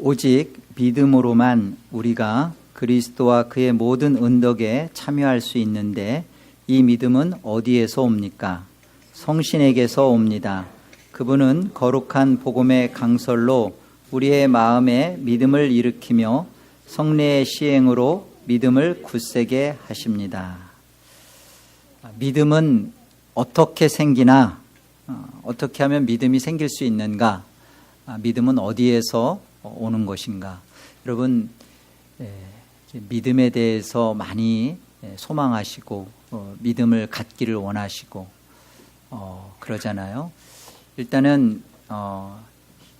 오직 믿음으로만 우리가 그리스도와 그의 모든 은덕에 참여할 수 있는데 이 믿음은 어디에서 옵니까? 성신에게서 옵니다. 그분은 거룩한 복음의 강설로 우리의 마음에 믿음을 일으키며 성례의 시행으로 믿음을 굳세게 하십니다. 믿음은 어떻게 생기나, 어떻게 하면 믿음이 생길 수 있는가, 믿음은 어디에서 오는 것인가. 여러분, 믿음에 대해서 많이 소망하시고 믿음을 갖기를 원하시고 그러잖아요. 일단은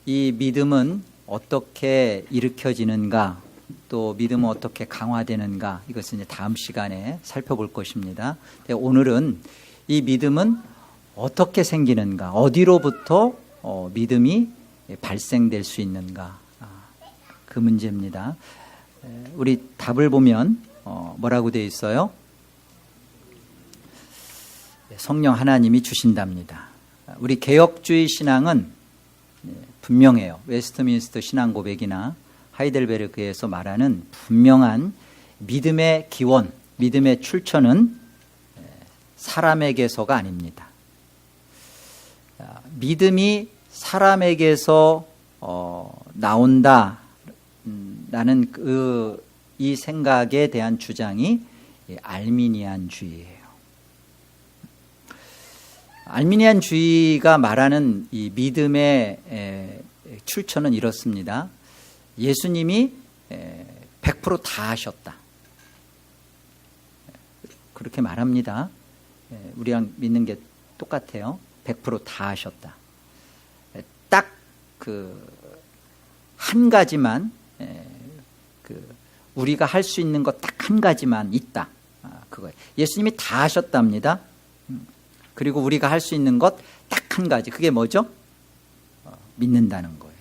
이 믿음은 어떻게 일으켜지는가, 또 믿음은 어떻게 강화되는가, 이것은 이제 다음 시간에 살펴볼 것입니다. 오늘은 이 믿음은 어떻게 생기는가, 어디로부터 믿음이 발생될 수 있는가, 그 문제입니다. 우리 답을 보면 뭐라고 되어 있어요? 성령 하나님이 주신답니다. 우리 개혁주의 신앙은 분명해요. 웨스트민스터 신앙 고백이나 하이델베르크에서 말하는 분명한 믿음의 기원, 믿음의 출처는 사람에게서가 아닙니다. 믿음이 사람에게서 나온다 라는 이 생각에 대한 주장이 알미니안주의예요. 알미니안주의가 말하는 이 믿음의 출처는 이렇습니다. 예수님이 100% 다 하셨다, 그렇게 말합니다. 우리랑 믿는 게 똑같아요. 100% 다 하셨다. 딱 한 가지만, 우리가 할 수 있는 것 딱 한 가지만 있다, 그거예요. 예수님이 다 하셨답니다. 그리고 우리가 할 수 있는 것 딱 한 가지, 그게 뭐죠? 믿는다는 거예요.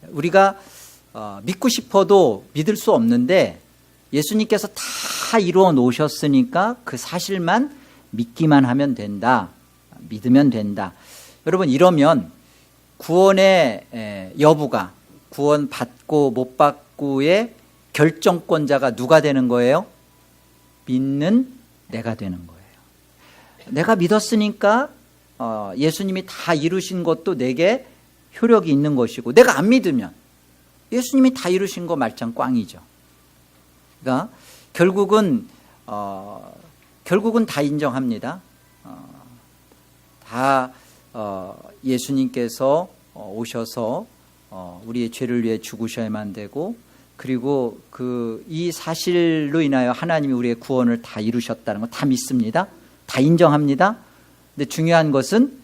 우리가 믿고 싶어도 믿을 수 없는데 예수님께서 다 이루어 놓으셨으니까 그 사실만 믿기만 하면 된다, 믿으면 된다. 여러분, 이러면 구원의 여부가, 구원 받고 못 받고의 결정권자가 누가 되는 거예요? 믿는 내가 되는 거예요. 내가 믿었으니까 예수님이 다 이루신 것도 내게 효력이 있는 것이고, 내가 안 믿으면 예수님이 다 이루신 거 말짱 꽝이죠. 그러니까 결국은 다 인정합니다. 다 예수님께서 오셔서 우리의 죄를 위해 죽으셔야만 되고, 그리고 이 사실로 인하여 하나님이 우리의 구원을 다 이루셨다는 거 다 믿습니다. 다 인정합니다. 근데 중요한 것은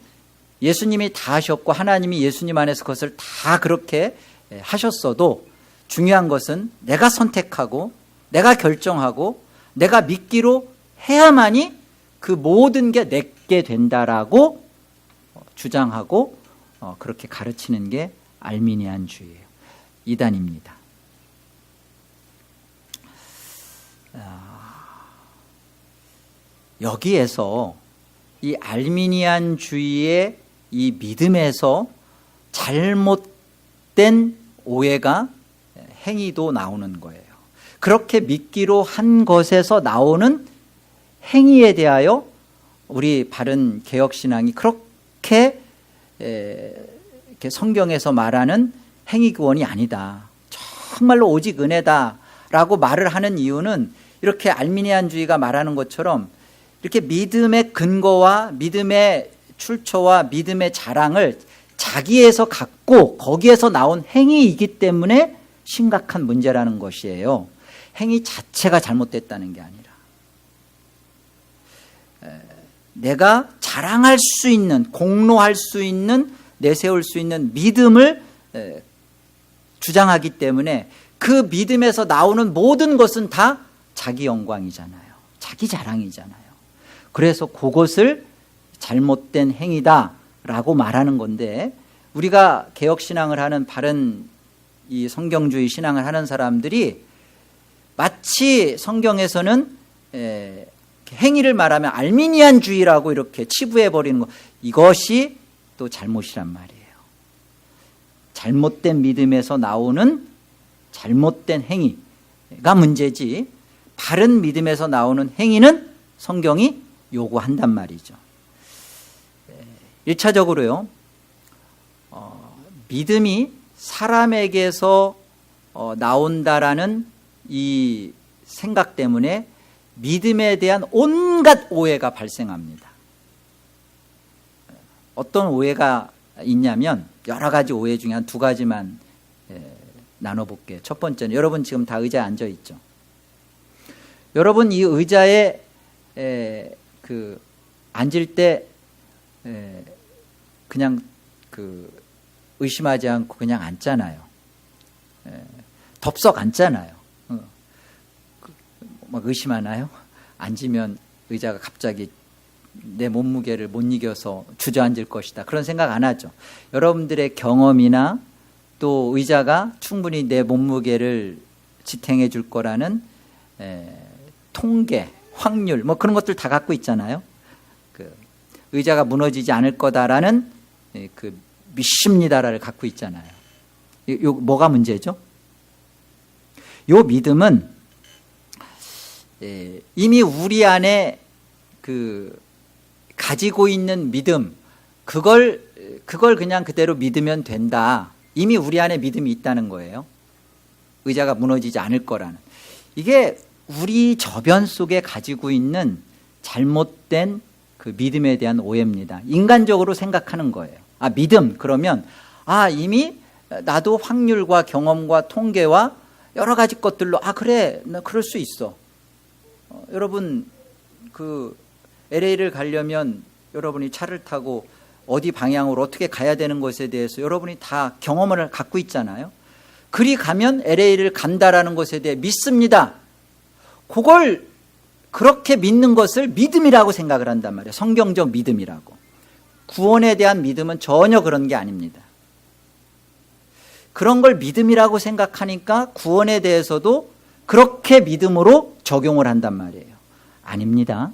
예수님이 다 하셨고 하나님이 예수님 안에서 그것을 다 그렇게 하셨어도, 중요한 것은 내가 선택하고 내가 결정하고 내가 믿기로 해야만이 그 모든 게 내게 된다라고 주장하고 그렇게 가르치는 게 알미니안주의예요. 이단입니다. 여기에서 이 알미니안주의의 이 믿음에서 잘못된 오해가, 행위도 나오는 거예요. 그렇게 믿기로 한 것에서 나오는 행위에 대하여 우리 바른 개혁신앙이 그렇게 성경에서 말하는 행위 구원이 아니다, 정말로 오직 은혜다라고 말을 하는 이유는, 이렇게 알미니안주의가 말하는 것처럼 이렇게 믿음의 근거와 믿음의 출처와 믿음의 자랑을 자기에서 갖고 거기에서 나온 행위이기 때문에 심각한 문제라는 것이에요. 행위 자체가 잘못됐다는 게 아니라 내가 자랑할 수 있는, 공로할 수 있는, 내세울 수 있는 믿음을 주장하기 때문에 그 믿음에서 나오는 모든 것은 다 자기 영광이잖아요. 자기 자랑이잖아요. 그래서 그것을 잘못된 행위다라고 말하는 건데, 우리가 개혁신앙을 하는 바른 이 성경주의 신앙을 하는 사람들이 마치 성경에서는 행위를 말하면 알미니안주의라고 이렇게 치부해버리는 것, 이것이 또 잘못이란 말이에요. 잘못된 믿음에서 나오는 잘못된 행위가 문제지, 바른 믿음에서 나오는 행위는 성경이 요구한단 말이죠. 1차적으로요, 믿음이 사람에게서 나온다라는 이 생각 때문에 믿음에 대한 온갖 오해가 발생합니다. 어떤 오해가 있냐면 여러 가지 오해 중에 한 두 가지만 나눠볼게요. 첫 번째는, 여러분 지금 다 의자에 앉아 있죠. 여러분 이 의자에 앉을 때 그냥 의심하지 않고 그냥 앉잖아요. 덥석 앉잖아요. 막 의심하나요? 앉으면 의자가 갑자기 내 몸무게를 못 이겨서 주저앉을 것이다, 그런 생각 안 하죠. 여러분들의 경험이나 또 의자가 충분히 내 몸무게를 지탱해 줄 거라는 통계, 확률, 뭐 그런 것들 다 갖고 있잖아요. 의자가 무너지지 않을 거다라는 믿습니다를 갖고 있잖아요. 요 뭐가 문제죠? 요 믿음은 이미 우리 안에 가지고 있는 믿음, 그걸 그냥 그대로 믿으면 된다. 이미 우리 안에 믿음이 있다는 거예요. 의자가 무너지지 않을 거라는. 이게 우리 저변 속에 가지고 있는 잘못된 믿음에 대한 오해입니다. 인간적으로 생각하는 거예요. 믿음, 그러면 이미 나도 확률과 경험과 통계와 여러 가지 것들로 그래, 나 그럴 수 있어. 여러분 LA를 가려면 여러분이 차를 타고 어디 방향으로 어떻게 가야 되는 것에 대해서 여러분이 다 경험을 갖고 있잖아요. 그리 가면 LA를 간다라는 것에 대해 믿습니다. 그걸 그렇게 믿는 것을 믿음이라고 생각을 한단 말이에요. 성경적 믿음이라고. 구원에 대한 믿음은 전혀 그런 게 아닙니다. 그런 걸 믿음이라고 생각하니까 구원에 대해서도 그렇게 믿음으로 적용을 한단 말이에요. 아닙니다.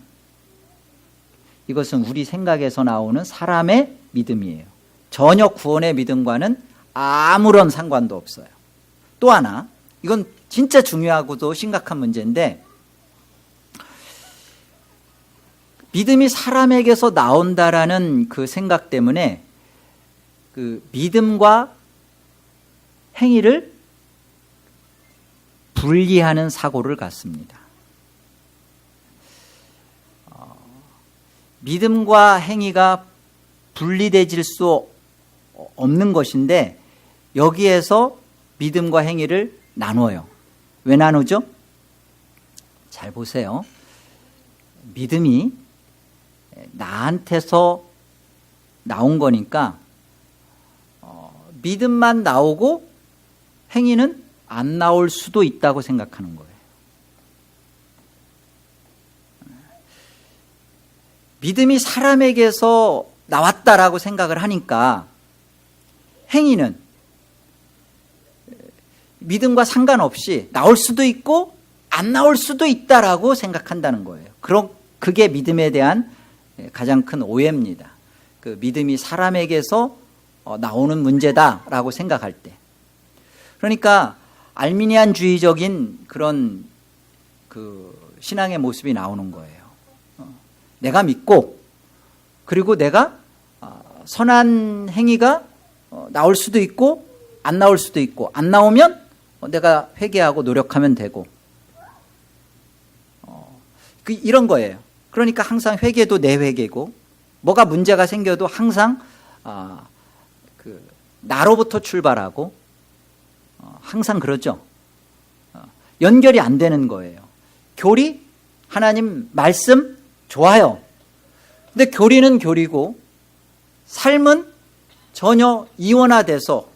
이것은 우리 생각에서 나오는 사람의 믿음이에요. 전혀 구원의 믿음과는 아무런 상관도 없어요. 또 하나, 이건 진짜 중요하고도 심각한 문제인데, 믿음이 사람에게서 나온다라는 그 생각 때문에 믿음과 행위를 분리하는 사고를 갖습니다. 믿음과 행위가 분리되질 수 없는 것인데 여기에서 믿음과 행위를 나눠요. 왜 나누죠? 잘 보세요. 믿음이 나한테서 나온 거니까 믿음만 나오고 행위는 안 나올 수도 있다고 생각하는 거예요. 믿음이 사람에게서 나왔다라고 생각을 하니까 행위는 믿음과 상관없이 나올 수도 있고 안 나올 수도 있다라고 생각한다는 거예요. 그게 믿음에 대한 가장 큰 오해입니다. 믿음이 사람에게서 나오는 문제다라고 생각할 때. 그러니까 알미니안주의적인 그런 신앙의 모습이 나오는 거예요. 내가 믿고, 그리고 내가 선한 행위가 나올 수도 있고 안 나올 수도 있고, 안 나오면 내가 회개하고 노력하면 되고, 이런 거예요. 그러니까 항상 회개도 내 회개고, 뭐가 문제가 생겨도 항상 나로부터 출발하고, 항상 그러죠. 연결이 안 되는 거예요. 교리, 하나님 말씀 좋아요. 근데 교리는 교리고 삶은 전혀 이원화돼서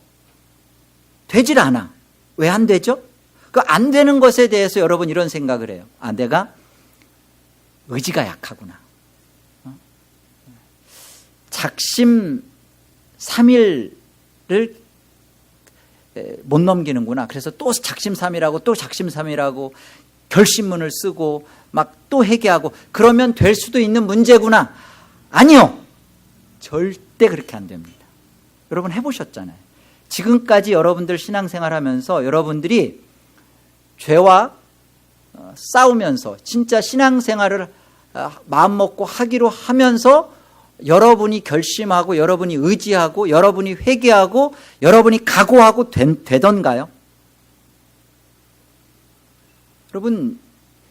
되질 않아. 왜 안 되죠? 그 안 되는 것에 대해서 여러분 이런 생각을 해요. 내가 의지가 약하구나. 작심 3일을 못 넘기는구나. 그래서 또 작심 3일하고 또 작심 3일하고 결심문을 쓰고 막 또 회개하고 그러면 될 수도 있는 문제구나. 아니요. 절대 그렇게 안 됩니다. 여러분 해보셨잖아요. 지금까지 여러분들 신앙생활 하면서 여러분들이 죄와 싸우면서 진짜 신앙생활을 마음먹고 하기로 하면서 여러분이 결심하고 여러분이 의지하고 여러분이 회개하고 여러분이 각오하고 되던가요? 여러분,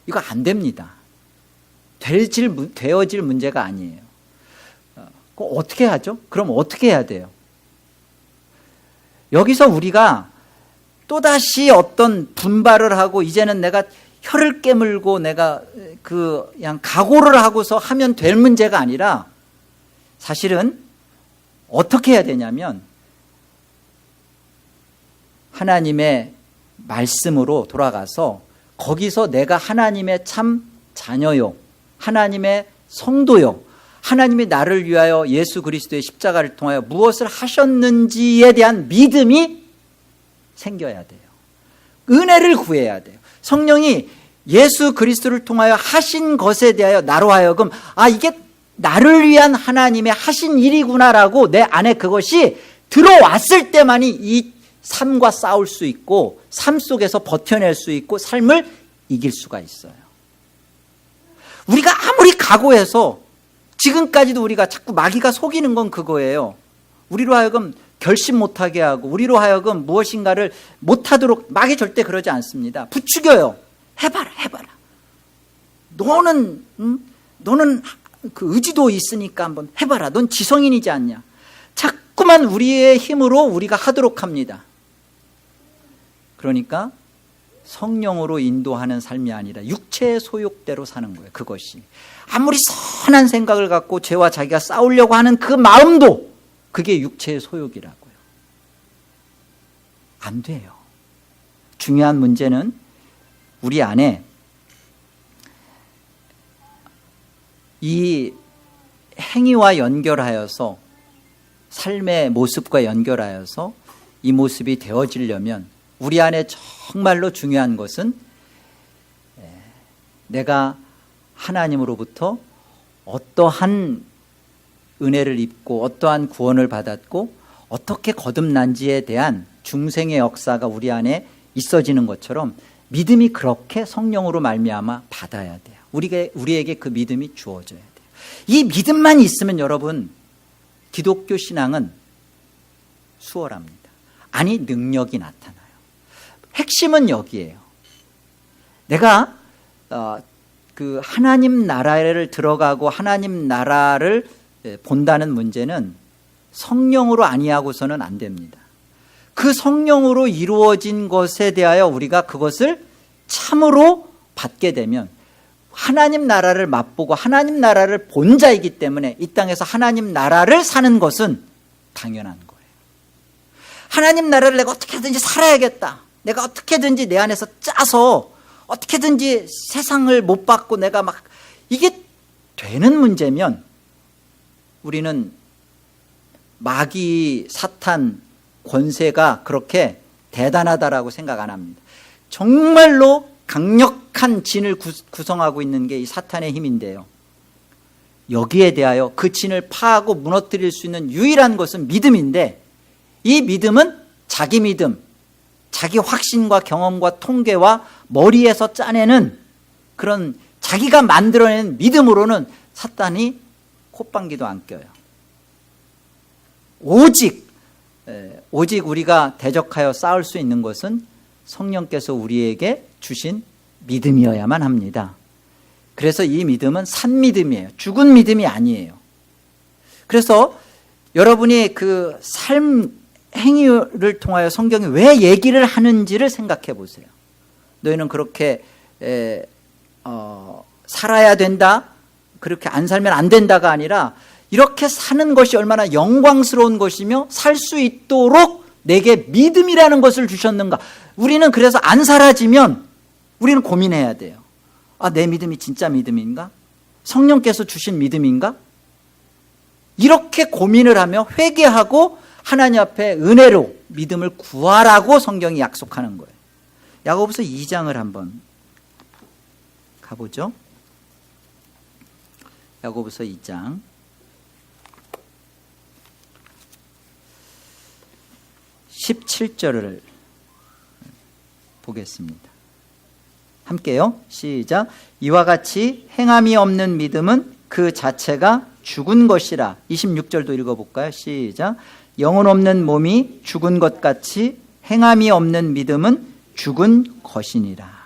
이거 안 됩니다. 되어질 문제가 아니에요. 어떻게 하죠? 그럼 어떻게 해야 돼요? 여기서 우리가 또다시 어떤 분발을 하고 이제는 내가 혀를 깨물고 내가 그냥 각오를 하고서 하면 될 문제가 아니라 사실은 어떻게 해야 되냐면 하나님의 말씀으로 돌아가서 거기서 내가 하나님의 참 자녀요, 하나님의 성도요, 하나님이 나를 위하여 예수 그리스도의 십자가를 통하여 무엇을 하셨는지에 대한 믿음이 생겨야 돼요. 은혜를 구해야 돼요. 성령이 예수 그리스도를 통하여 하신 것에 대하여 나로 하여금 이게 나를 위한 하나님의 하신 일이구나라고 내 안에 그것이 들어왔을 때만이 이 삶과 싸울 수 있고 삶 속에서 버텨낼 수 있고 삶을 이길 수가 있어요. 우리가 아무리 각오해서 지금까지도 우리가 자꾸 마귀가 속이는 건 그거예요. 우리로 하여금 결심 못하게 하고 우리로 하여금 무엇인가를 못하도록 마귀 절대 그러지 않습니다. 부추겨요. 해봐라. 너는 그 의지도 있으니까 한번 해봐라. 넌 지성인이지 않냐. 자꾸만 우리의 힘으로 우리가 하도록 합니다. 그러니까 성령으로 인도하는 삶이 아니라 육체의 소욕대로 사는 거예요. 그것이 아무리 선한 생각을 갖고 죄와 자기가 싸우려고 하는 그 마음도 그게 육체의 소욕이라고요. 안 돼요. 중요한 문제는 우리 안에 이 행위와 연결하여서 삶의 모습과 연결하여서 이 모습이 되어지려면 우리 안에 정말로 중요한 것은 내가 하나님으로부터 어떠한 은혜를 입고 어떠한 구원을 받았고 어떻게 거듭난지에 대한 중생의 역사가 우리 안에 있어지는 것처럼 믿음이 그렇게 성령으로 말미암아 받아야 돼요. 우리에게 그 믿음이 주어져야 돼요. 이 믿음만 있으면 여러분 기독교 신앙은 수월합니다. 아니 능력이 나타나요. 핵심은 여기에요. 내가 그 하나님 나라를 들어가고 하나님 나라를 본다는 문제는 성령으로 아니하고서는 안 됩니다. 그 성령으로 이루어진 것에 대하여 우리가 그것을 참으로 받게 되면 하나님 나라를 맛보고 하나님 나라를 본 자이기 때문에 이 땅에서 하나님 나라를 사는 것은 당연한 거예요. 하나님 나라를 내가 어떻게든지 살아야겠다. 내가 어떻게든지 내 안에서 짜서 어떻게든지 세상을 못 받고 내가 막 이게 되는 문제면 우리는 마귀 사탄 권세가 그렇게 대단하다라고 생각 안 합니다. 정말로 강력한 진을 구성하고 있는 게 이 사탄의 힘인데요. 여기에 대하여 그 진을 파하고 무너뜨릴 수 있는 유일한 것은 믿음인데 이 믿음은 자기 믿음, 자기 확신과 경험과 통계와 머리에서 짜내는 그런 자기가 만들어낸 믿음으로는 사탄이 콧방귀도 안 껴요. 오직 우리가 대적하여 싸울 수 있는 것은 성령께서 우리에게 주신 믿음이어야만 합니다. 그래서 이 믿음은 산 믿음이에요. 죽은 믿음이 아니에요. 그래서 여러분이 그 삶 행위를 통하여 성경이 왜 얘기를 하는지를 생각해 보세요. 너희는 그렇게 살아야 된다, 그렇게 안 살면 안 된다가 아니라 이렇게 사는 것이 얼마나 영광스러운 것이며 살 수 있도록 내게 믿음이라는 것을 주셨는가. 우리는 그래서 안 사라지면 우리는 고민해야 돼요. 내 믿음이 진짜 믿음인가? 성령께서 주신 믿음인가? 이렇게 고민을 하며 회개하고 하나님 앞에 은혜로 믿음을 구하라고 성경이 약속하는 거예요. 야고보서 2장을 한번 가보죠. 야고보서 2장 17절을 보겠습니다. 함께요. 시작. 이와 같이 행함이 없는 믿음은 그 자체가 죽은 것이라. 26절도 읽어볼까요? 시작. 영혼 없는 몸이 죽은 것 같이 행함이 없는 믿음은 죽은 것이니라.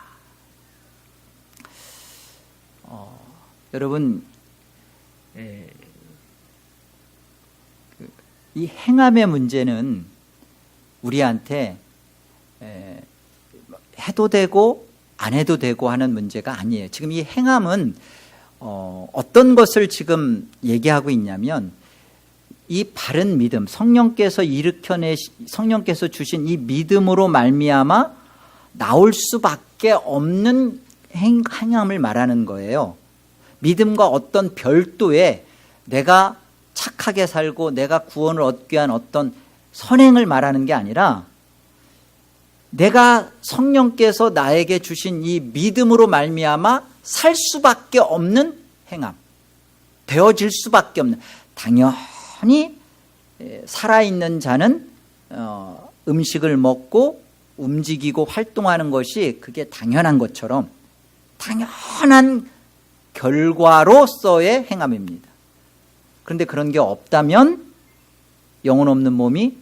여러분, 이 행함의 문제는 우리한테 해도 되고 안 해도 되고 하는 문제가 아니에요. 지금 이 행함은 어떤 것을 지금 얘기하고 있냐면, 이 바른 믿음, 성령께서 성령께서 주신 이 믿음으로 말미암아 나올 수밖에 없는 행함을 말하는 거예요. 믿음과 어떤 별도의 내가 착하게 살고 내가 구원을 얻기 위한 어떤 선행을 말하는 게 아니라, 내가 성령께서 나에게 주신 이 믿음으로 말미암아 살 수밖에 없는 행함, 되어질 수밖에 없는, 당연히 살아있는 자는 음식을 먹고 움직이고 활동하는 것이 그게 당연한 것처럼 당연한 결과로서의 행함입니다. 그런데 그런 게 없다면 영혼 없는 몸이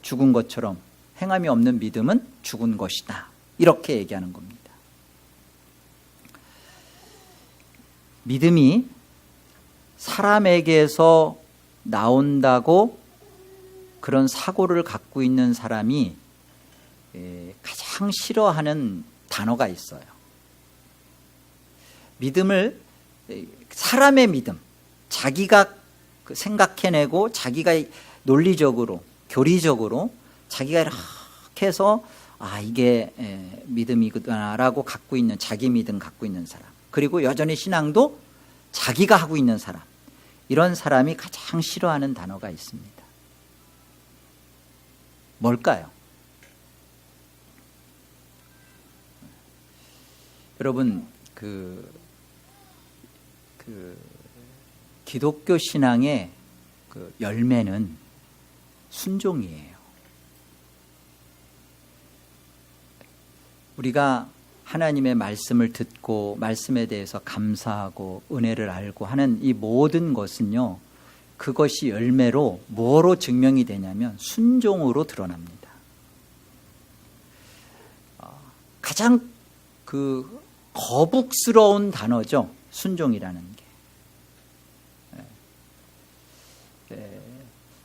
죽은 것처럼 행함이 없는 믿음은 죽은 것이다. 이렇게 얘기하는 겁니다. 믿음이 사람에게서 나온다고 그런 사고를 갖고 있는 사람이 가장 싫어하는 단어가 있어요. 믿음을, 사람의 믿음, 자기가 생각해내고 자기가 논리적으로, 교리적으로 자기가 이렇게 해서 이게 믿음이구나라고 갖고 있는, 자기 믿음 갖고 있는 사람, 그리고 여전히 신앙도 자기가 하고 있는 사람, 이런 사람이 가장 싫어하는 단어가 있습니다. 뭘까요? 여러분, 기독교 신앙의 열매는 순종이에요. 우리가 하나님의 말씀을 듣고 말씀에 대해서 감사하고 은혜를 알고 하는 이 모든 것은요, 그것이 열매로 뭐로 증명이 되냐면 순종으로 드러납니다. 가장 거북스러운 단어죠, 순종이라는 게.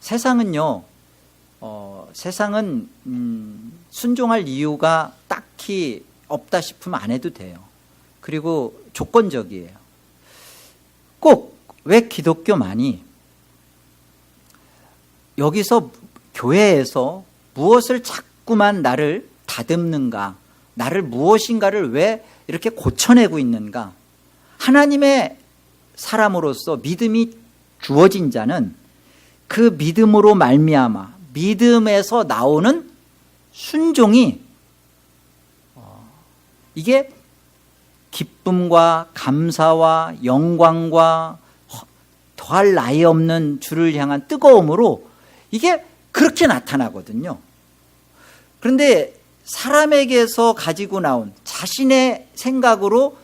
세상은요, 세상은 순종할 이유가 딱히 없다 싶으면 안 해도 돼요. 그리고 조건적이에요. 꼭 왜 기독교만이 여기서 교회에서 무엇을 자꾸만 나를 다듬는가, 나를 무엇인가를 왜 이렇게 고쳐내고 있는가? 하나님의 사람으로서 믿음이 주어진 자는 그 믿음으로 말미암아 믿음에서 나오는 순종이, 이게 기쁨과 감사와 영광과 더할 나위 없는 주를 향한 뜨거움으로 이게 그렇게 나타나거든요. 그런데 사람에게서 가지고 나온 자신의 생각으로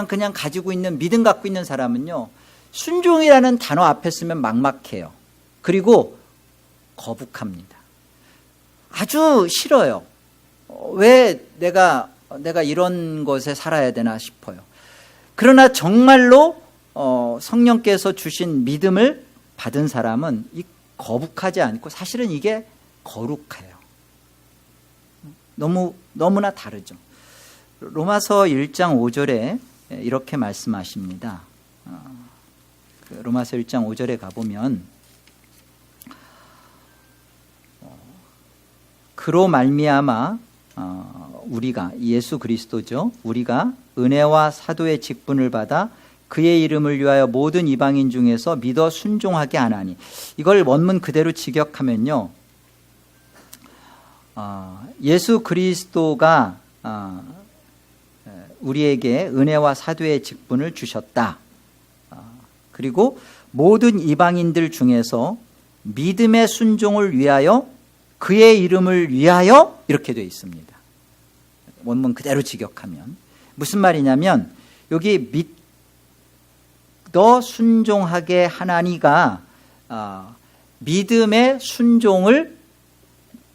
그냥 가지고 있는 믿음 갖고 있는 사람은요, 순종이라는 단어 앞에 쓰면 막막해요. 그리고 거북합니다. 아주 싫어요. 왜 내가 이런 것에 살아야 되나 싶어요. 그러나 정말로 성령께서 주신 믿음을 받은 사람은 이 거북하지 않고 사실은 이게 거룩해요. 너무나 다르죠. 로마서 1장 5절에 이렇게 말씀하십니다. 로마서 1장 5절에 가보면, 그로 말미암아 우리가, 예수 그리스도죠, 우리가 은혜와 사도의 직분을 받아 그의 이름을 위하여 모든 이방인 중에서 믿어 순종하게 하나니. 이걸 원문 그대로 직역하면요, 예수 그리스도가 우리에게 은혜와 사도의 직분을 주셨다. 그리고 모든 이방인들 중에서 믿음의 순종을 위하여 그의 이름을 위하여 이렇게 되어 있습니다. 원문 그대로 직역하면 무슨 말이냐면 여기 믿어 순종하게 하나니가 믿음의 순종을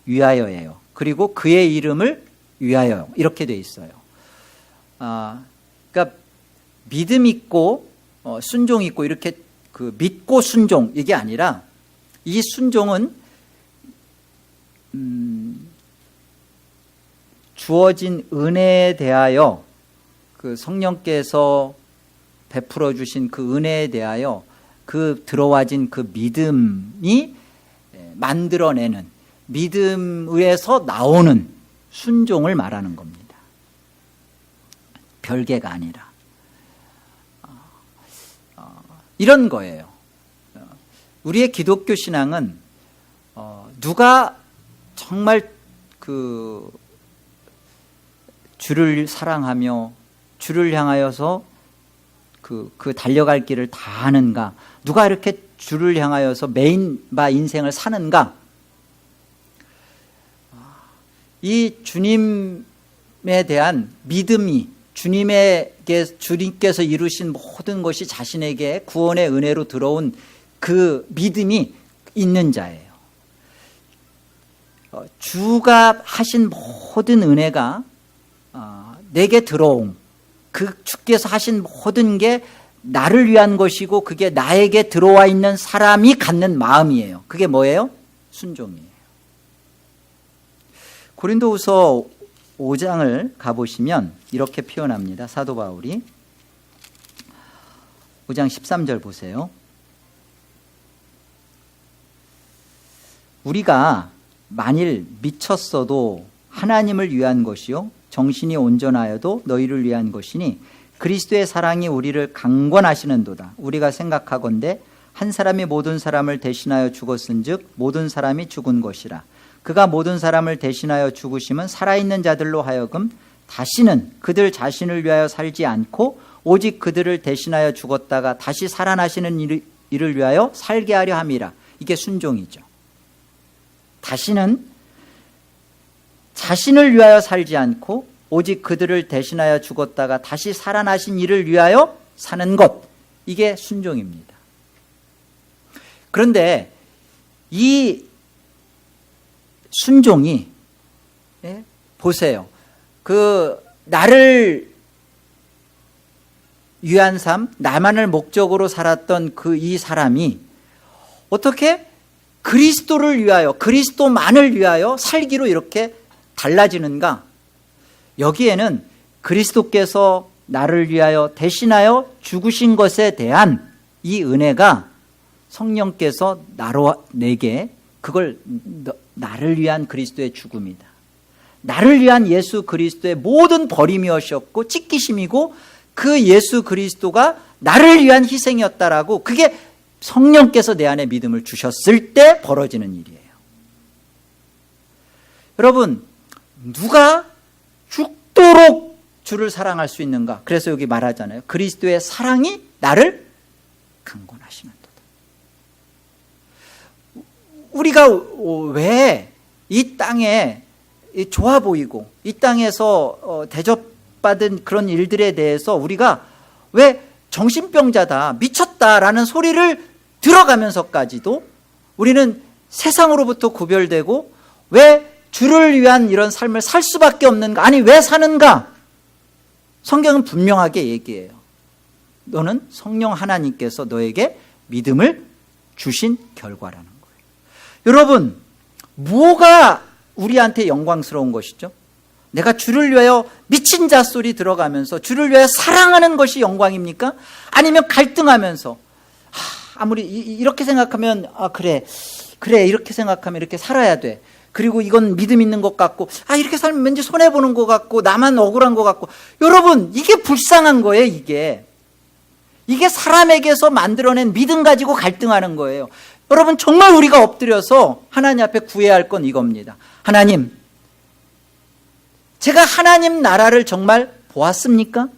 위하여예요. 그리고 그의 이름을 위하여 이렇게 되어 있어요. 그러니까 믿음 있고 순종 있고 이렇게 그 믿고 순종 이게 아니라 이 순종은 주어진 은혜에 대하여 그 성령께서 베풀어 주신 그 은혜에 대하여 그 들어와진 그 믿음이 만들어내는 믿음에서 나오는 순종을 말하는 겁니다. 별개가 아니라 이런 거예요. 우리의 기독교 신앙은 누가 정말 그 주를 사랑하며 주를 향하여서 그 달려갈 길을 다 하는가? 누가 이렇게 주를 향하여서 메인 바 인생을 사는가? 이 주님에 대한 믿음이 주님께서 이루신 모든 것이 자신에게 구원의 은혜로 들어온 그 믿음이 있는 자예요. 주가 하신 모든 은혜가 내게 들어온 그 주께서 하신 모든 게 나를 위한 것이고 그게 나에게 들어와 있는 사람이 갖는 마음이에요. 그게 뭐예요? 순종이에요. 고린도후서 5장을 가보시면 이렇게 표현합니다. 사도 바울이 5장 13절 보세요. 우리가 만일 미쳤어도 하나님을 위한 것이요 정신이 온전하여도 너희를 위한 것이니 그리스도의 사랑이 우리를 강권하시는도다. 우리가 생각하건대 한 사람이 모든 사람을 대신하여 죽었은즉 모든 사람이 죽은 것이라. 그가 모든 사람을 대신하여 죽으심은 살아있는 자들로 하여금 다시는 그들 자신을 위하여 살지 않고 오직 그들을 대신하여 죽었다가 다시 살아나시는 이를 위하여 살게 하려 함이라. 이게 순종이죠. 다시는 자신을 위하여 살지 않고 오직 그들을 대신하여 죽었다가 다시 살아나신 이를 위하여 사는 것, 이게 순종입니다. 그런데 이 순종이 보세요. 나를 위한 삶, 나만을 목적으로 살았던 이 사람이 어떻게 그리스도를 위하여, 그리스도만을 위하여 살기로 이렇게 달라지는가? 여기에는 그리스도께서 나를 위하여 대신하여 죽으신 것에 대한 이 은혜가 성령께서 내게 그걸 나를 위한 그리스도의 죽음이다. 나를 위한 예수 그리스도의 모든 버림이었고 찢기심이고 그 예수 그리스도가 나를 위한 희생이었다라고 그게 성령께서 내 안에 믿음을 주셨을 때 벌어지는 일이에요. 여러분, 누가 죽도록 주를 사랑할 수 있는가? 그래서 여기 말하잖아요. 그리스도의 사랑이 나를 강권하시는도다. 우리가 왜 이 땅에 좋아 보이고 이 땅에서 대접받은 그런 일들에 대해서 우리가 왜 정신병자다, 미쳤다라는 소리를 들어가면서까지도 우리는 세상으로부터 구별되고 왜 주를 위한 이런 삶을 살 수밖에 없는가? 아니, 왜 사는가? 성경은 분명하게 얘기해요. 너는 성령 하나님께서 너에게 믿음을 주신 결과라는 거예요. 여러분, 뭐가 우리한테 영광스러운 것이죠? 내가 주를 위하여 미친 자 소리 들어가면서 주를 위하여 사랑하는 것이 영광입니까? 아니면 갈등하면서 아무리 이렇게 생각하면 그래 이렇게 생각하면 이렇게 살아야 돼. 그리고 이건 믿음 있는 것 같고 이렇게 살면 왠지 손해보는 것 같고 나만 억울한 것 같고. 여러분, 이게 불쌍한 거예요. 이게 사람에게서 만들어낸 믿음 가지고 갈등하는 거예요. 여러분, 정말 우리가 엎드려서 하나님 앞에 구해야 할 건 이겁니다. 하나님, 제가 하나님 나라를 정말 보았습니까?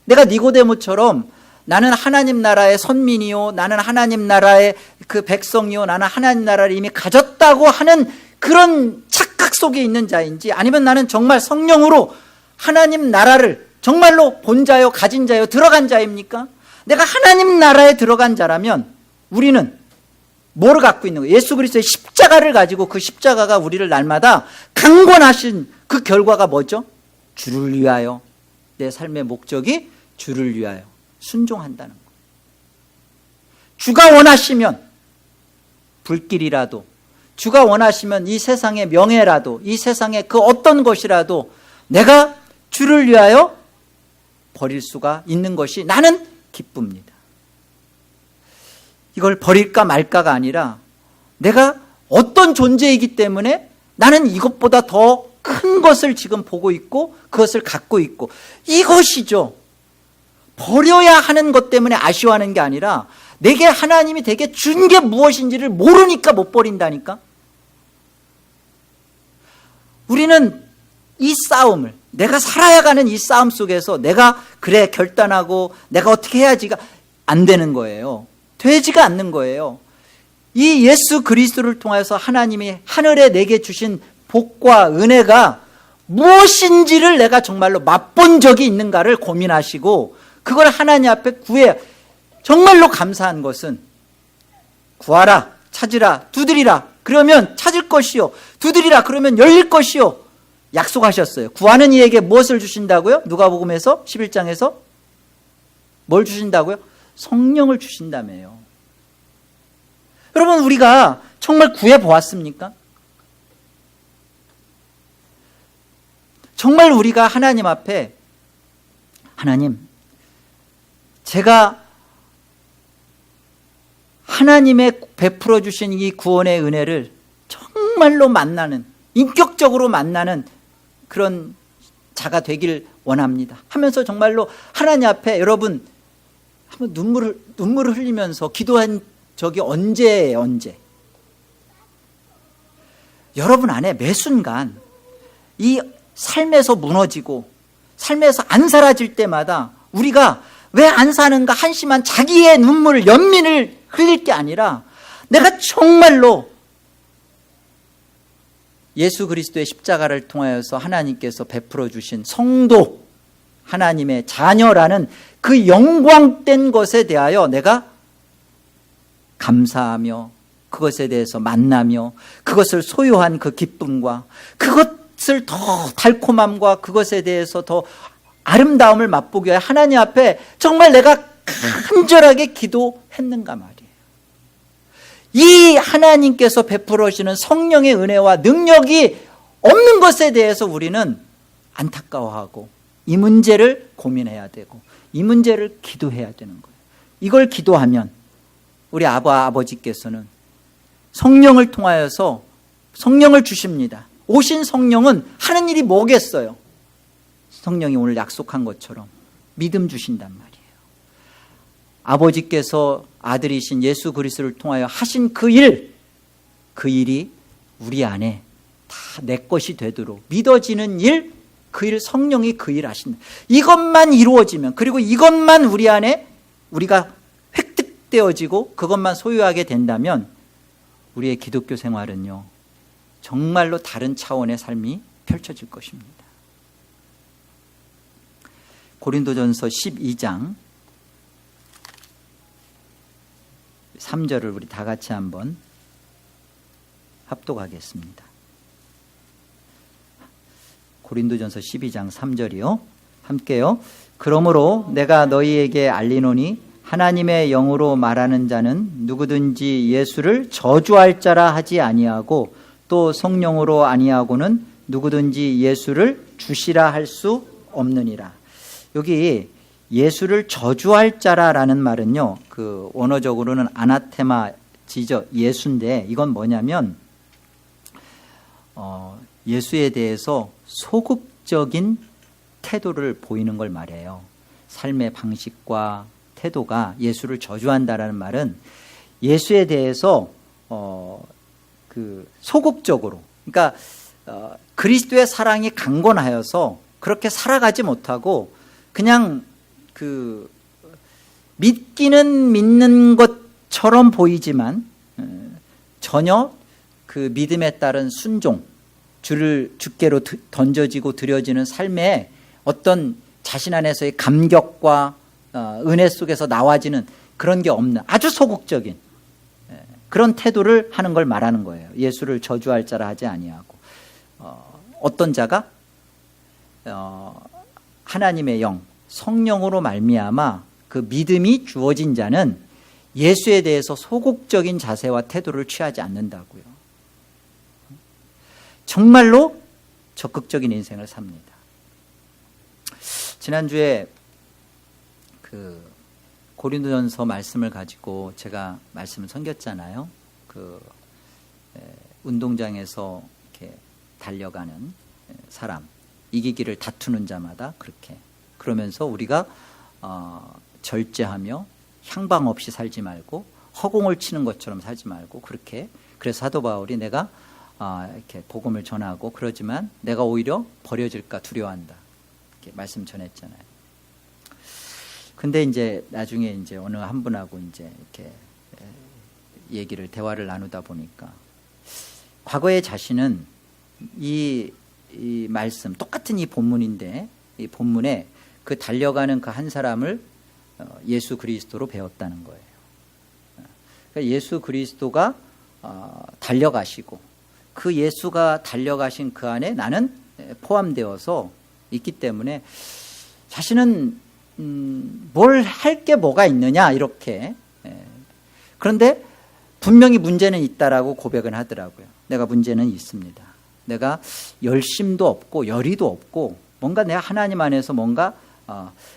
내가 니고데모처럼 나는 하나님 나라의 선민이요, 나는 하나님 나라의 그 백성이요, 나는 하나님 나라를 이미 가졌다고 하는 그런 착각 속에 있는 자인지, 아니면 나는 정말 성령으로 하나님 나라를 정말로 본 자요, 가진 자요, 들어간 자입니까? 내가 하나님 나라에 들어간 자라면 우리는 뭐를 갖고 있는 거예요? 예수 그리스도의 십자가를 가지고, 그 십자가가 우리를 날마다 강권하신 그 결과가 뭐죠? 주를 위하여, 내 삶의 목적이 주를 위하여 순종한다는 거예요. 주가 원하시면 불길이라도, 주가 원하시면 이 세상의 명예라도, 이 세상의 그 어떤 것이라도 내가 주를 위하여 버릴 수가 있는 것이 나는 기쁩니다. 이걸 버릴까 말까가 아니라 내가 어떤 존재이기 때문에 나는 이것보다 더 큰 것을 지금 보고 있고 그것을 갖고 있고, 이것이죠. 버려야 하는 것 때문에 아쉬워하는 게 아니라 내게 하나님이 되게 준 게 무엇인지를 모르니까 못 버린다니까. 우리는 이 싸움을, 내가 살아야 가는 이 싸움 속에서 내가 그래 결단하고 내가 어떻게 해야지가 안 되는 거예요. 되지가 않는 거예요. 이 예수 그리스도를 통해서 하나님이 하늘에 내게 주신 복과 은혜가 무엇인지를 내가 정말로 맛본 적이 있는가를 고민하시고 그걸 하나님 앞에 구해. 정말로 감사한 것은 구하라, 찾으라, 두드리라 그러면 찾을 것이요, 두드리라 그러면 열릴 것이요 약속하셨어요. 구하는 이에게 무엇을 주신다고요? 누가복음에서 11장에서 뭘 주신다고요? 성령을 주신다며요. 여러분, 우리가 정말 구해보았습니까? 정말 우리가 하나님 앞에, 하나님, 제가 하나님의 베풀어 주신 이 구원의 은혜를 정말로 만나는, 인격적으로 만나는 그런 자가 되길 원합니다 하면서 정말로 하나님 앞에, 여러분 한번 눈물을 흘리면서 기도한 적이 언제예요? 언제? 여러분 안에 매 순간 이 삶에서 무너지고 삶에서 안 사라질 때마다 우리가 왜 안 사는가 한심한 자기의 눈물, 연민을 흘릴 게 아니라 내가 정말로 예수 그리스도의 십자가를 통하여서 하나님께서 베풀어 주신 성도, 하나님의 자녀라는 그 영광된 것에 대하여 내가 감사하며 그것에 대해서 만나며 그것을 소유한 그 기쁨과 그것을 더 달콤함과 그것에 대해서 더 아름다움을 맛보기 위해 하나님 앞에 정말 내가 간절하게 기도했는가 말이에요. 이 하나님께서 베풀어 주시는 성령의 은혜와 능력이 없는 것에 대해서 우리는 안타까워하고 이 문제를 고민해야 되고 이 문제를 기도해야 되는 거예요. 이걸 기도하면 우리 아버지께서는 성령을 통하여서 성령을 주십니다. 오신 성령은 하는 일이 뭐겠어요? 성령이 오늘 약속한 것처럼 믿음 주신단 말이에요. 아버지께서 아들이신 예수 그리스도를 통하여 하신 그 일이 우리 안에 다 내 것이 되도록 믿어지는 일, 그 일, 성령이 그 일 하신다. 이것만 이루어지면, 그리고 이것만 우리 안에 우리가 획득되어지고 그것만 소유하게 된다면 우리의 기독교 생활은요 정말로 다른 차원의 삶이 펼쳐질 것입니다. 고린도전서 12장 3절을 우리 다 같이 한번 합독하겠습니다. 고린도전서 12장 3절이요. 함께요. 그러므로 내가 너희에게 알리노니 하나님의 영으로 말하는 자는 누구든지 예수를 저주할 자라 하지 아니하고 또 성령으로 아니하고는 누구든지 예수를 주시라 할 수 없느니라. 여기 예수를 저주할 자라라는 말은요, 그 원어적으로는 아나테마 지저 예수인데, 이건 뭐냐면 예수에 대해서 소극적인 태도를 보이는 걸 말해요. 삶의 방식과 태도가 예수를 저주한다라는 말은 예수에 대해서 소극적으로, 그러니까 그리스도의 사랑이 강건하여서 그렇게 살아가지 못하고 그냥 믿기는 믿는 것처럼 보이지만 전혀 그 믿음에 따른 순종, 주께로 던져지고 드려지는 삶에 어떤 자신 안에서의 감격과 은혜 속에서 나와지는 그런 게 없는 아주 소극적인 그런 태도를 하는 걸 말하는 거예요. 예수를 저주할 자라 하지 아니하고 어떤 자가 하나님의 영, 성령으로 말미암아 그 믿음이 주어진 자는 예수에 대해서 소극적인 자세와 태도를 취하지 않는다고요. 정말로 적극적인 인생을 삽니다. 지난주에 그 고린도전서 말씀을 가지고 제가 말씀을 섬겼잖아요. 그 운동장에서 이렇게 달려가는 사람, 이기기를 다투는 자마다 그렇게 그러면서 우리가 절제하며 향방 없이 살지 말고 허공을 치는 것처럼 살지 말고 그렇게 그래서 사도 바울이 내가 이렇게 복음을 전하고 그러지만 내가 오히려 버려질까 두려워한다 이렇게 말씀 전했잖아요. 근데 이제 나중에 이제 어느 한 분하고 이제 이렇게 대화를 나누다 보니까 과거의 자신은 이 말씀 똑같은 이 본문인데 이 본문에 그 달려가는 그 한 사람을 예수 그리스도로 배웠다는 거예요. 그러니까 예수 그리스도가 달려가시고 그 예수가 달려가신 그 안에 나는 포함되어서 있기 때문에 자신은 뭘 할 게 뭐가 있느냐 이렇게 그런데 분명히 문제는 있다라고 고백은 하더라고요. 내가 문제는 있습니다. 내가 열심도 없고 열의도 없고 뭔가 내가 하나님 안에서 뭔가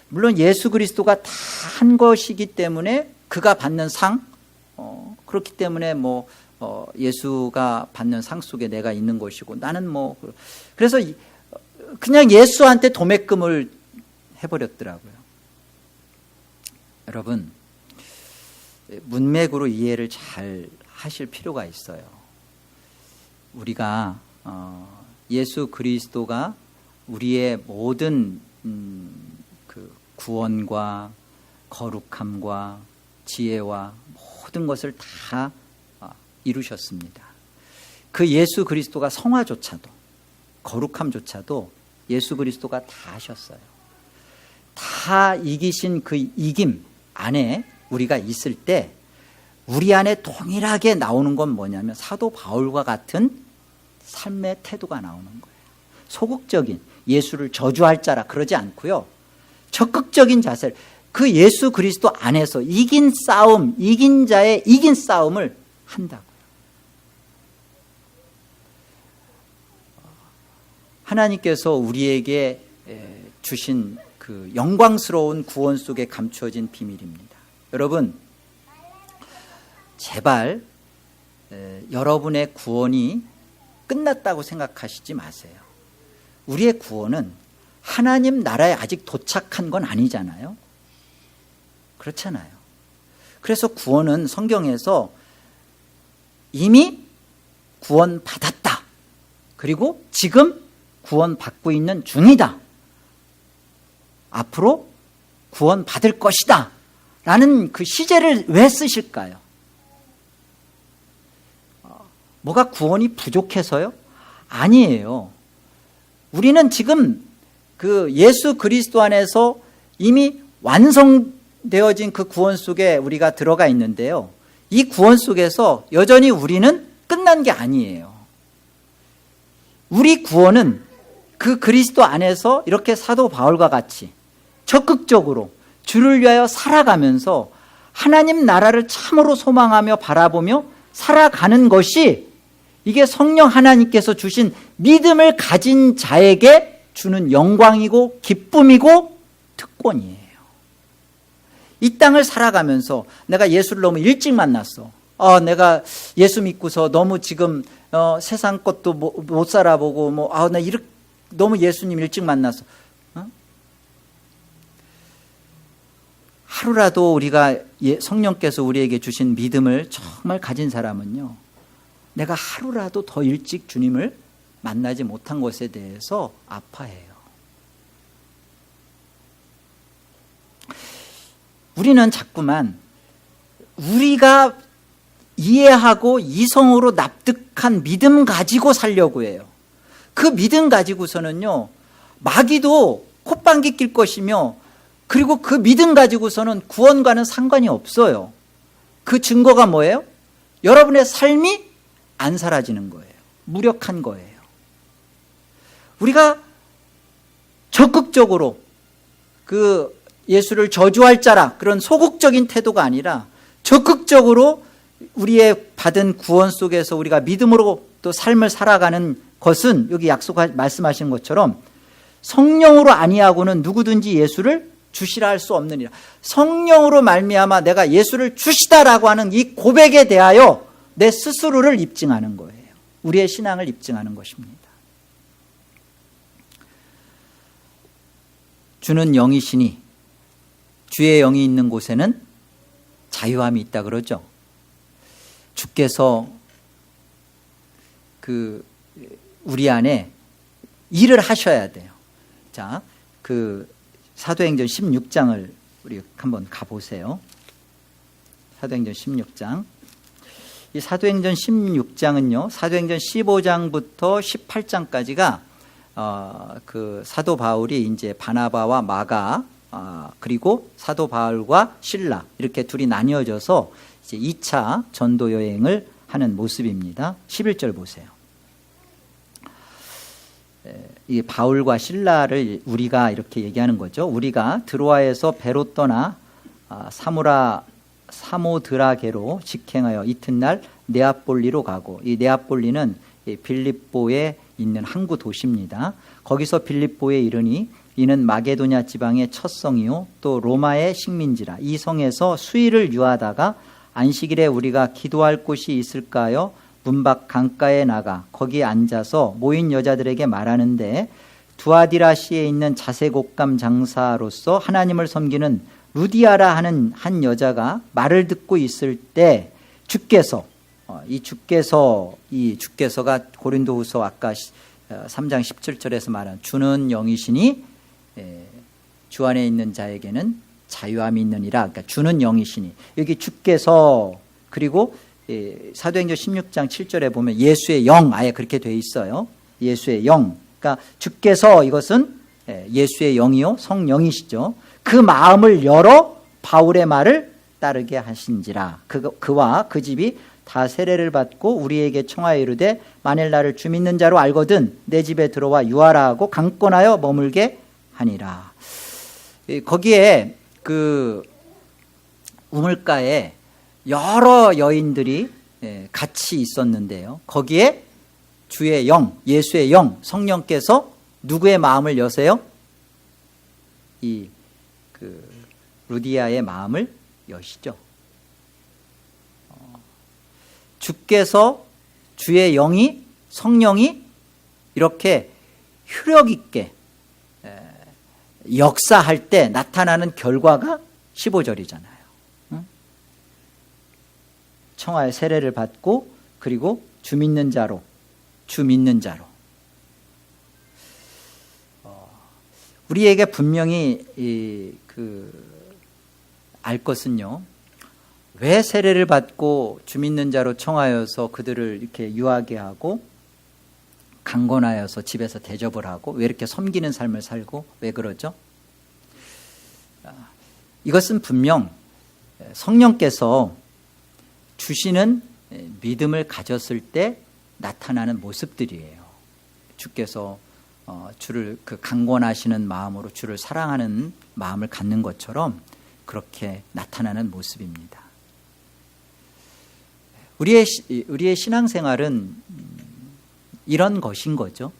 물론 예수 그리스도가 다 한 것이기 때문에 그가 받는 상 그렇기 때문에 뭐 예수가 받는 상 속에 내가 있는 것이고 나는 뭐 그래서 그냥 예수한테 도매금을 해버렸더라고요. 여러분 문맥으로 이해를 잘 하실 필요가 있어요. 우리가 예수 그리스도가 우리의 모든 그 구원과 거룩함과 지혜와 모든 것을 다 이루셨습니다. 그 예수 그리스도가 성화조차도 거룩함조차도 예수 그리스도가 다 하셨어요. 다 이기신 그 이김 안에 우리가 있을 때 우리 안에 동일하게 나오는 건 뭐냐면 사도 바울과 같은 삶의 태도가 나오는 거예요. 소극적인 예수를 저주할 자라 그러지 않고요. 적극적인 자세를 그 예수 그리스도 안에서 이긴 싸움, 이긴 자의 이긴 싸움을 한다고요. 하나님께서 우리에게 주신 그 영광스러운 구원 속에 감추어진 비밀입니다. 여러분, 제발 여러분의 구원이 끝났다고 생각하시지 마세요. 우리의 구원은 하나님 나라에 아직 도착한 건 아니잖아요. 그렇잖아요. 그래서 구원은 성경에서 이미 구원받았다. 그리고 지금 구원받고 있는 중이다. 앞으로 구원받을 것이다. 라는 그 시제를 왜 쓰실까요? 뭐가 구원이 부족해서요? 아니에요. 우리는 지금 그 예수 그리스도 안에서 이미 완성되어진 그 구원 속에 우리가 들어가 있는데요. 이 구원 속에서 여전히 우리는 끝난 게 아니에요. 우리 구원은 그 그리스도 안에서 이렇게 사도 바울과 같이 적극적으로 주를 위하여 살아가면서 하나님 나라를 참으로 소망하며 바라보며 살아가는 것이 이게 성령 하나님께서 주신 믿음을 가진 자에게 주는 영광이고 기쁨이고 특권이에요. 이 땅을 살아가면서 내가 예수를 너무 일찍 만났어. 내가 예수 믿고서 너무 지금 세상 것도 못 살아보고 나 이렇게 너무 예수님 일찍 만났어. 하루라도 우리가 성령께서 우리에게 주신 믿음을 정말 가진 사람은요, 내가 하루라도 더 일찍 주님을 만나지 못한 것에 대해서 아파해요. 우리는 자꾸만 우리가 이해하고 이성으로 납득한 믿음 가지고 살려고 해요. 그 믿음 가지고서는요, 마귀도 콧방귀 낄 것이며, 그리고 그 믿음 가지고서는 구원과는 상관이 없어요. 그 증거가 뭐예요? 여러분의 삶이 안 사라지는 거예요. 무력한 거예요. 우리가 적극적으로 그 예수를 저주할 자라, 그런 소극적인 태도가 아니라 적극적으로 우리의 받은 구원 속에서 우리가 믿음으로 또 삶을 살아가는 것은, 여기 말씀하신 것처럼 성령으로 아니하고는 누구든지 예수를 주시라 할 수 없느니라. 성령으로 말미암아 내가 예수를 주시다라고 하는 이 고백에 대하여 내 스스로를 입증하는 거예요. 우리의 신앙을 입증하는 것입니다. 주는 영이시니 주의 영이 있는 곳에는 자유함이 있다 그러죠. 주께서 우리 안에 일을 하셔야 돼요. 자, 사도행전 16장을 우리 한번 가보세요. 사도행전 16장. 이 사도행전 16장은요, 사도행전 15장부터 18장까지가 사도 바울이 이제 바나바와 마가, 그리고 사도 바울과 실라, 이렇게 둘이 나뉘어져서 이제 2차 전도 여행을 하는 모습입니다. 11절 보세요. 이 바울과 실라를 우리가 이렇게 얘기하는 거죠. 우리가 드로아에서 배로 떠나 사모드라게로 직행하여 이튿날 네아폴리로 가고, 이 네아폴리는 빌립보에 있는 항구 도시입니다. 거기서 빌립보에 이르니 이는 마게도냐 지방의 첫 성이요 또 로마의 식민지라. 이 성에서 수일을 유하다가 안식일에 우리가 기도할 곳이 있을까요? 문 밖 강가에 나가 거기 앉아서 모인 여자들에게 말하는데, 두아디라시에 있는 자색옷감 장사로서 하나님을 섬기는 루디아라 하는 한 여자가 말을 듣고 있을 때 주께서, 이 주께서가 고린도후서 아까 3장 17절에서 말한 주는 영이시니 주 안에 있는 자에게는 자유함이 있느니라. 그러니까 주는 영이시니, 여기 주께서, 그리고 사도행전 16장 7절에 보면 예수의 영, 아예 그렇게 돼 있어요. 예수의 영. 그러니까 주께서, 이것은 예수의 영이요 성령이시죠. 그 마음을 열어 바울의 말을 따르게 하신지라. 그와 그 집이 다 세례를 받고 우리에게 청하여 이르되 만일 나를 주 믿는 자로 알거든 내 집에 들어와 유하라 하고 강권하여 머물게 하니라. 거기에 우물가에 여러 여인들이 같이 있었는데요, 거기에 주의 영, 예수의 영, 성령께서 누구의 마음을 여세요? 루디아의 마음을 여시죠. 주께서, 주의 영이, 성령이 이렇게 효력 있게 역사할 때 나타나는 결과가 15절이잖아요. 청하에 세례를 받고, 그리고 주 믿는 자로. 우리에게 분명히 알 것은요, 왜 세례를 받고 주 믿는 자로 청하여서 그들을 이렇게 유하게 하고 강권하여서 집에서 대접을 하고 왜 이렇게 섬기는 삶을 살고 왜 그러죠? 이것은 분명 성령께서 주시는 믿음을 가졌을 때 나타나는 모습들이에요. 주께서 주를 강권하시는 마음으로 주를 사랑하는 마음을 갖는 것처럼 그렇게 나타나는 모습입니다. 우리의 신앙생활은 이런 것인 거죠.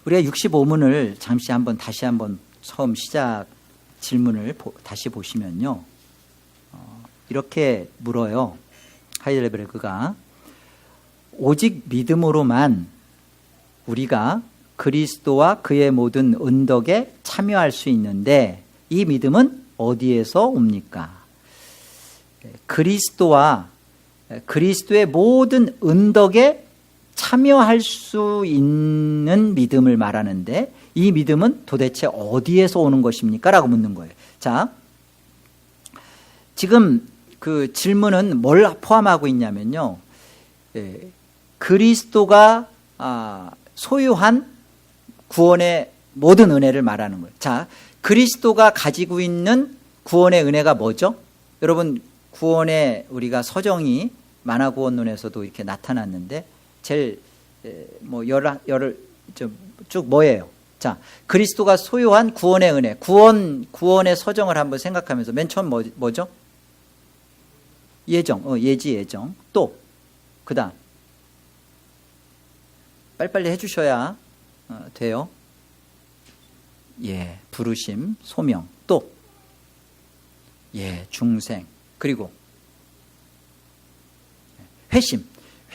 우리가 65문을 다시 한번 처음 시작 질문을 다시 보시면요, 이렇게 물어요. 하이델베르크가 오직 믿음으로만 우리가 그리스도와 그의 모든 은덕에 참여할 수 있는데 이 믿음은 어디에서 옵니까? 그리스도와 그리스도의 모든 은덕에 참여할 수 있는 믿음을 말하는데 이 믿음은 도대체 어디에서 오는 것입니까? 라고 묻는 거예요. 자, 지금 그 질문은 뭘 포함하고 있냐면요. 그리스도가 소유한 구원의 모든 은혜를 말하는 거예요. 자, 그리스도가 가지고 있는 구원의 은혜가 뭐죠? 여러분, 구원의 우리가 서정이 만화구원론에서도 이렇게 나타났는데 제일 열을 쭉 뭐예요? 자, 그리스도가 소유한 구원의 은혜, 구원의 서정을 한번 생각하면서 맨 처음 뭐죠? 예정, 예지 예정. 또 그다음 빨리빨리 해주셔야 돼요. 예, 부르심, 소명. 또 예, 중생. 그리고 회심.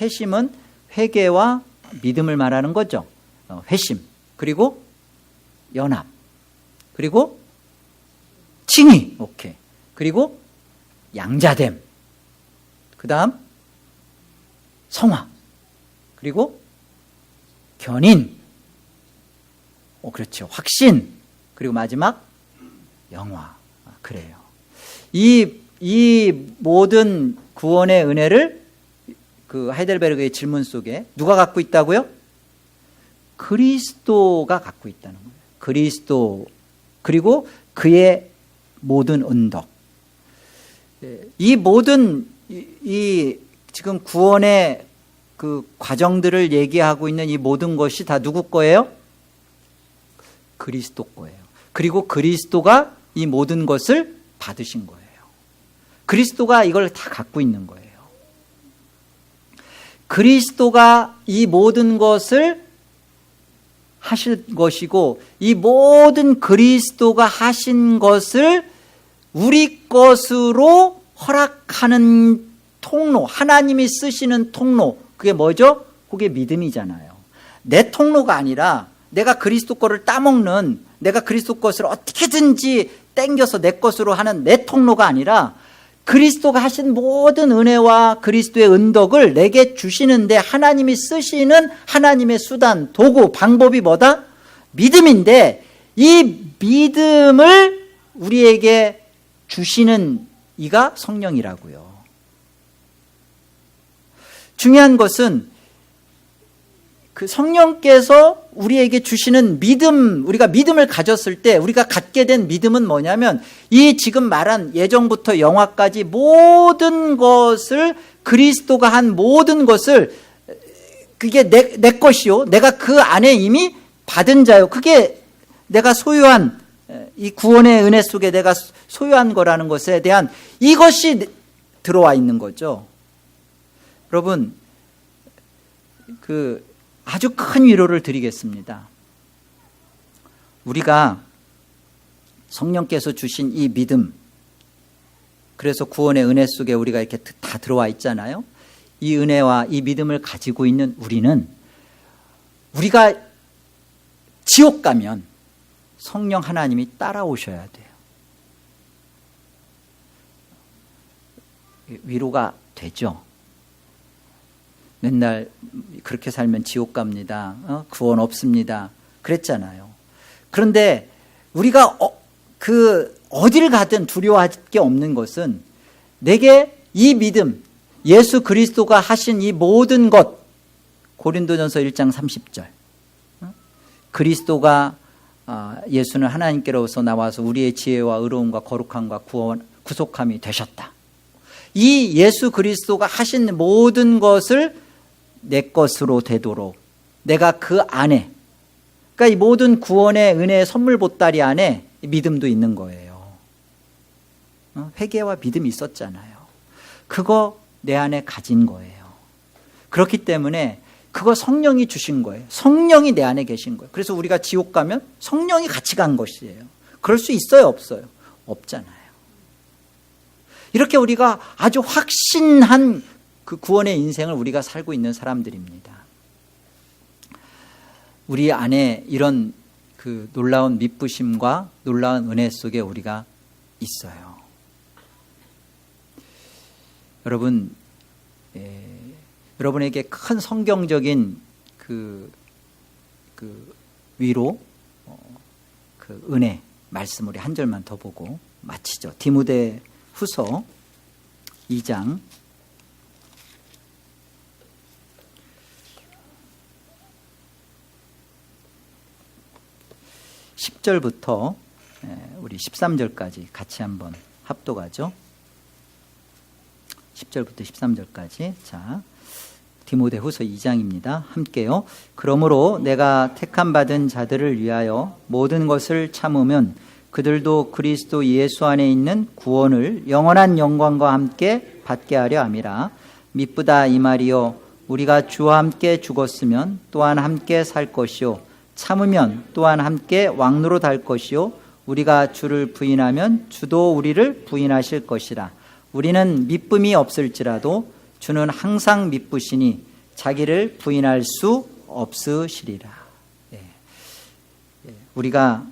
회심은 회개와 믿음을 말하는 거죠. 회심. 그리고 연합. 그리고 칭의. 오케이. 그리고 양자됨. 그 다음 성화. 그리고 견인. 그렇죠. 확신. 그리고 마지막 영화. 그래요. 이 모든 구원의 은혜를 그 하이델베르그의 질문 속에 누가 갖고 있다고요? 그리스도가 갖고 있다는 거예요. 그리스도. 그리고 그의 모든 은덕. 이 모든 이 지금 구원의 그 과정들을 얘기하고 있는 이 모든 것이 다 누구 거예요? 그리스도 거예요. 그리고 그리스도가 이 모든 것을 받으신 거예요. 그리스도가 이걸 다 갖고 있는 거예요. 그리스도가 이 모든 것을 하실 것이고, 이 모든 그리스도가 하신 것을 우리 것으로 허락하는 통로, 하나님이 쓰시는 통로, 그게 뭐죠? 그게 믿음이잖아요. 내 통로가 아니라 내가 그리스도 거를 따먹는, 내가 그리스도 것을 어떻게든지 땡겨서 내 것으로 하는 내 통로가 아니라 그리스도가 하신 모든 은혜와 그리스도의 은덕을 내게 주시는데 하나님이 쓰시는 하나님의 수단, 도구, 방법이 뭐다? 믿음인데, 이 믿음을 우리에게 주시는 이가 성령이라고요. 중요한 것은 그 성령께서 우리에게 주시는 믿음, 우리가 믿음을 가졌을 때 우리가 갖게 된 믿음은 뭐냐면, 이 지금 말한 예정부터 영화까지 모든 것을, 그리스도가 한 모든 것을, 그게 내 것이요, 내가 그 안에 이미 받은 자요, 그게 내가 소유한, 이 구원의 은혜 속에 내가 소유한 거라는 것에 대한 이것이 들어와 있는 거죠. 여러분, 아주 큰 위로를 드리겠습니다. 우리가 성령께서 주신 이 믿음, 그래서 구원의 은혜 속에 우리가 이렇게 다 들어와 있잖아요. 이 은혜와 이 믿음을 가지고 있는 우리가 지옥 가면 성령 하나님이 따라오셔야 돼요. 위로가 되죠. 맨날 그렇게 살면 지옥 갑니다. 구원 없습니다. 그랬잖아요. 그런데 우리가 어딜 가든 두려워할 게 없는 것은, 내게 이 믿음, 예수 그리스도가 하신 이 모든 것, 고린도전서 1장 30절, 그리스도가 예수는 하나님께로서 나와서 우리의 지혜와 의로움과 거룩함과 구속함이 되셨다. 이 예수 그리스도가 하신 모든 것을 내 것으로 되도록 내가 그 안에, 그러니까 이 모든 구원의 은혜의 선물 보따리 안에 믿음도 있는 거예요. 회개와 믿음이 있었잖아요. 그거 내 안에 가진 거예요. 그렇기 때문에 그거 성령이 주신 거예요. 성령이 내 안에 계신 거예요. 그래서 우리가 지옥 가면 성령이 같이 간 것이에요. 그럴 수 있어요, 없어요? 없잖아요. 이렇게 우리가 아주 확신한 그 구원의 인생을 우리가 살고 있는 사람들입니다. 우리 안에 이런 그 놀라운 믿부심과 놀라운 은혜 속에 우리가 있어요. 여러분, 여러분에게 큰 성경적인 그 위로, 그 은혜 말씀 우리 한 절만 더 보고 마치죠. 디모데 후서 2장 10절부터 우리 13절까지 같이 한번 합독하죠. 10절부터 13절까지. 자, 디모데후서 2장입니다. 함께요. 그러므로 내가 택함 받은 자들을 위하여 모든 것을 참으면 그들도 그리스도 예수 안에 있는 구원을 영원한 영광과 함께 받게 하려 함이라. 미쁘다 이 말이요, 우리가 주와 함께 죽었으면 또한 함께 살 것이요, 참으면 또한 함께 왕노로 달 것이요, 우리가 주를 부인하면 주도 우리를 부인하실 것이라. 우리는 미쁨이 없을지라도 주는 항상 미쁘시니 자기를 부인할 수 없으시리라. 우리가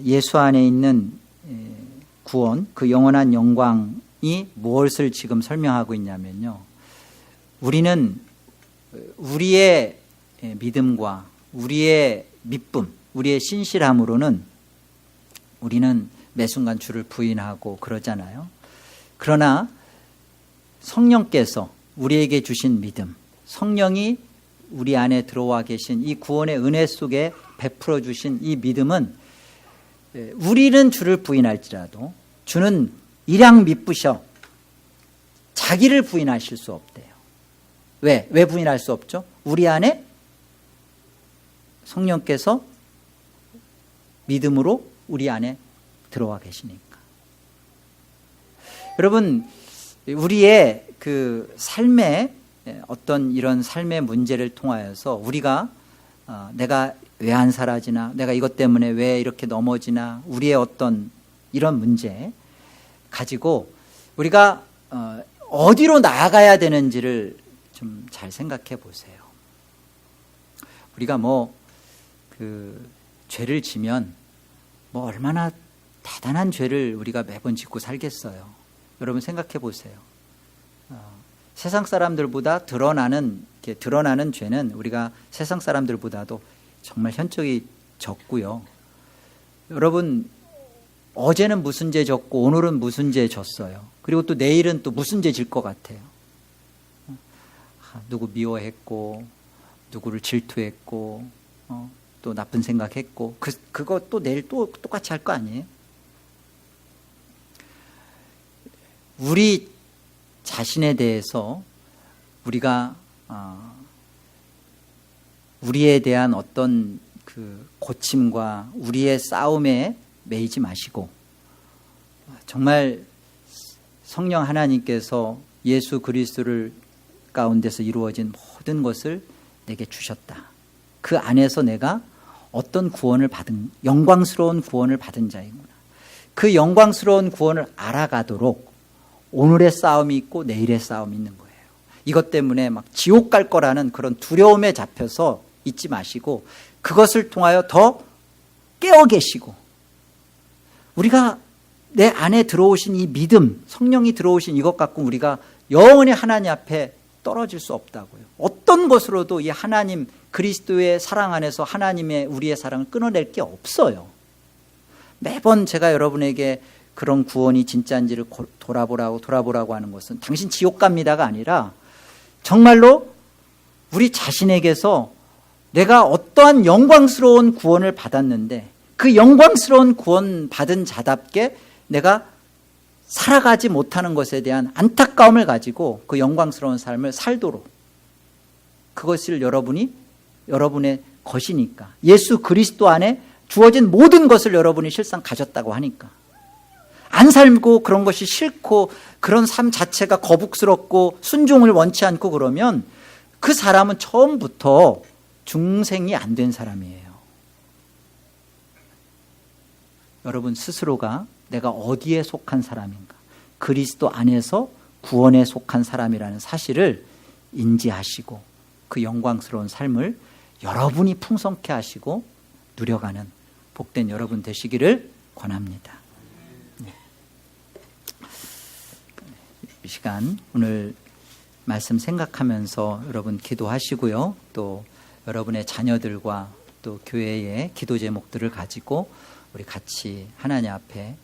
예수 안에 있는 구원, 그 영원한 영광이 무엇을 지금 설명하고 있냐면요, 우리는 우리의 믿음과 우리의 미쁨, 우리의 신실함으로는 우리는 매 순간 주를 부인하고 그러잖아요. 그러나 성령께서 우리에게 주신 믿음, 성령이 우리 안에 들어와 계신 이 구원의 은혜 속에 베풀어 주신 이 믿음은, 우리는 주를 부인할지라도 주는 일양 미쁘셔 자기를 부인하실 수 없대요. 왜 부인할 수 없죠? 우리 안에 성령께서 믿음으로 우리 안에 들어와 계시니까. 여러분, 우리의 그 삶의 어떤 이런 삶의 문제를 통하여서 우리가 내가 왜 안 사라지나, 내가 이것 때문에 왜 이렇게 넘어지나, 우리의 어떤 이런 문제 가지고 우리가 어디로 나아가야 되는지를 좀 잘 생각해 보세요. 우리가 죄를 지면 얼마나 대단한 죄를 우리가 매번 짓고 살겠어요. 여러분 생각해 보세요. 세상 사람들보다 드러나는 죄는 우리가 세상 사람들보다도 정말 현저히 적고요. 여러분, 어제는 무슨 죄 졌고 오늘은 무슨 죄 졌어요. 그리고 또 내일은 또 무슨 죄 질 것 같아요. 누구 미워했고, 누구를 질투했고, 또 나쁜 생각했고, 그거 또 내일 또 똑같이 할 거 아니에요? 우리 자신에 대해서 우리가 우리에 대한 어떤 그 고침과 우리의 싸움에 매이지 마시고, 정말 성령 하나님께서 예수 그리스도를 가운데서 이루어진 모든 것을 내게 주셨다. 그 안에서 내가 어떤 구원을 받은, 영광스러운 구원을 받은 자이구나. 그 영광스러운 구원을 알아가도록 오늘의 싸움이 있고 내일의 싸움이 있는 거예요. 이것 때문에 막 지옥 갈 거라는 그런 두려움에 잡혀서 있지 마시고, 그것을 통하여 더 깨어 계시고, 우리가 내 안에 들어오신 이 믿음, 성령이 들어오신 이것 갖고 우리가 영원히 하나님 앞에 떨어질 수 없다고요. 어떤 것으로도 이 하나님 그리스도의 사랑 안에서 하나님의 우리의 사랑을 끊어낼 게 없어요. 매번 제가 여러분에게 그런 구원이 진짜인지를 돌아보라고 하는 것은 당신 지옥 갑니다가 아니라, 정말로 우리 자신에게서 내가 어떠한 영광스러운 구원을 받았는데 그 영광스러운 구원 받은 자답게 내가 살아가지 못하는 것에 대한 안타까움을 가지고 그 영광스러운 삶을 살도록, 그것을 여러분의 것이니까, 예수 그리스도 안에 주어진 모든 것을 여러분이 실상 가졌다고 하니까, 안 살고 그런 것이 싫고 그런 삶 자체가 거북스럽고 순종을 원치 않고 그러면 그 사람은 처음부터 중생이 안 된 사람이에요. 여러분 스스로가 내가 어디에 속한 사람인가, 그리스도 안에서 구원에 속한 사람이라는 사실을 인지하시고 그 영광스러운 삶을 여러분이 풍성케 하시고 누려가는 복된 여러분 되시기를 권합니다. 이 시간 오늘 말씀 생각하면서 여러분 기도하시고요. 또 여러분의 자녀들과 또 교회의 기도 제목들을 가지고 우리 같이 하나님 앞에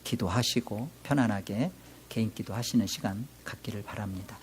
기도하시고 편안하게 개인 기도하시는 시간 갖기를 바랍니다.